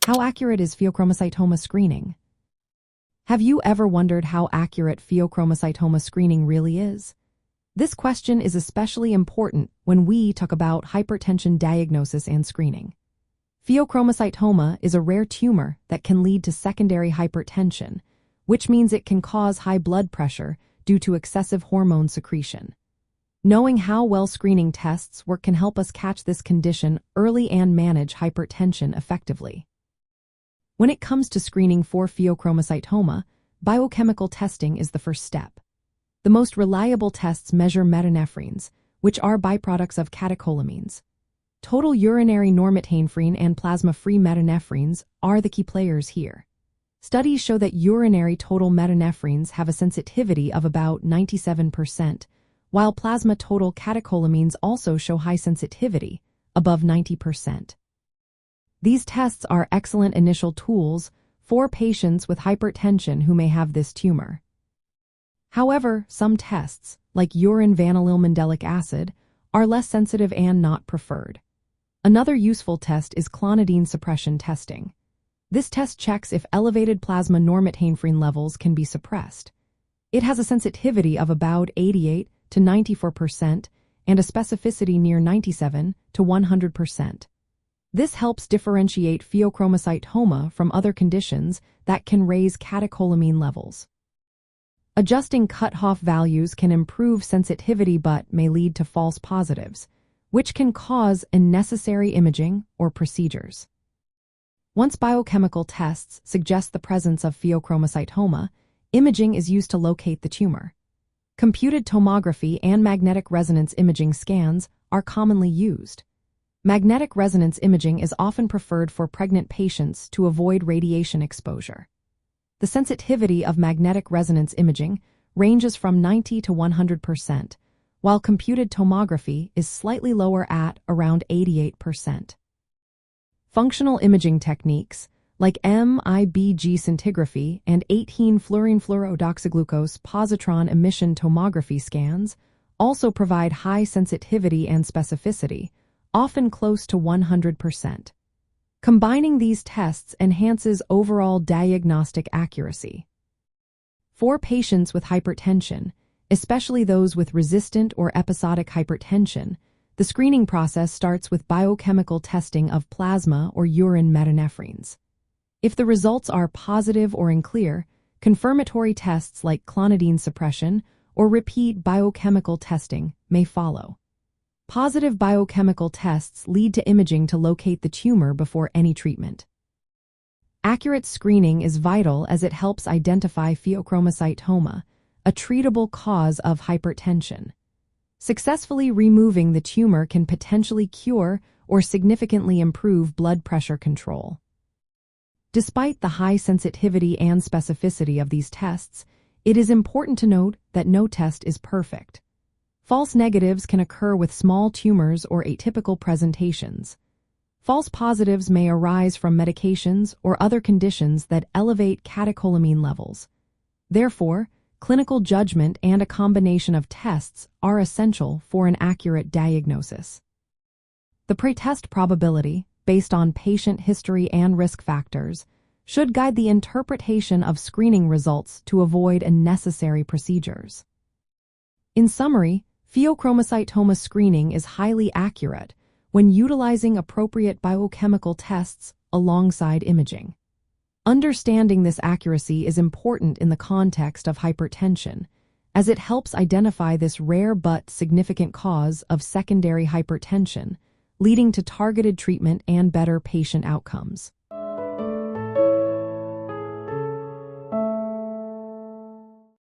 How accurate is pheochromocytoma screening? Have you ever wondered how accurate pheochromocytoma screening really is? This question is especially important when we talk about hypertension diagnosis and screening. Pheochromocytoma is a rare tumor that can lead to secondary hypertension, which means it can cause high blood pressure due to excessive hormone secretion. Knowing how well screening tests work can help us catch this condition early and manage hypertension effectively. When it comes to screening for pheochromocytoma, biochemical testing is the first step. The most reliable tests measure metanephrines, which are byproducts of catecholamines. Total urinary normetanephrine and plasma-free metanephrines are the key players here. Studies show that urinary total metanephrines have a sensitivity of about 97%, while plasma total catecholamines also show high sensitivity, above 90%. These tests are excellent initial tools for patients with hypertension who may have this tumor. However, some tests, like urine vanillylmandelic acid, are less sensitive and not preferred. Another useful test is clonidine suppression testing. This test checks if elevated plasma normetanephrine levels can be suppressed. It has a sensitivity of about 88 to 94% and a specificity near 97 to 100%. This helps differentiate pheochromocytoma from other conditions that can raise catecholamine levels. Adjusting cutoff values can improve sensitivity but may lead to false positives, which can cause unnecessary imaging or procedures. Once biochemical tests suggest the presence of pheochromocytoma, imaging is used to locate the tumor. Computed tomography and magnetic resonance imaging scans are commonly used. Magnetic resonance imaging is often preferred for pregnant patients to avoid radiation exposure. The sensitivity of magnetic resonance imaging ranges from 90 to 100%, while computed tomography is slightly lower at around 88%. Functional imaging techniques, like MIBG scintigraphy and 18-fluorine-fluorodeoxyglucose positron emission tomography scans, also provide high sensitivity and specificity, often close to 100%. Combining these tests enhances overall diagnostic accuracy. For patients with hypertension, especially those with resistant or episodic hypertension, the screening process starts with biochemical testing of plasma or urine metanephrines. If the results are positive or unclear, confirmatory tests like clonidine suppression or repeat biochemical testing may follow. Positive biochemical tests lead to imaging to locate the tumor before any treatment. Accurate screening is vital as it helps identify pheochromocytoma, a treatable cause of hypertension. Successfully removing the tumor can potentially cure or significantly improve blood pressure control. Despite the high sensitivity and specificity of these tests, it is important to note that no test is perfect. False negatives can occur with small tumors or atypical presentations. False positives may arise from medications or other conditions that elevate catecholamine levels. Therefore, clinical judgment and a combination of tests are essential for an accurate diagnosis. The pretest probability, based on patient history and risk factors, should guide the interpretation of screening results to avoid unnecessary procedures. In summary, pheochromocytoma screening is highly accurate when utilizing appropriate biochemical tests alongside imaging. Understanding this accuracy is important in the context of hypertension, as it helps identify this rare but significant cause of secondary hypertension, leading to targeted treatment and better patient outcomes.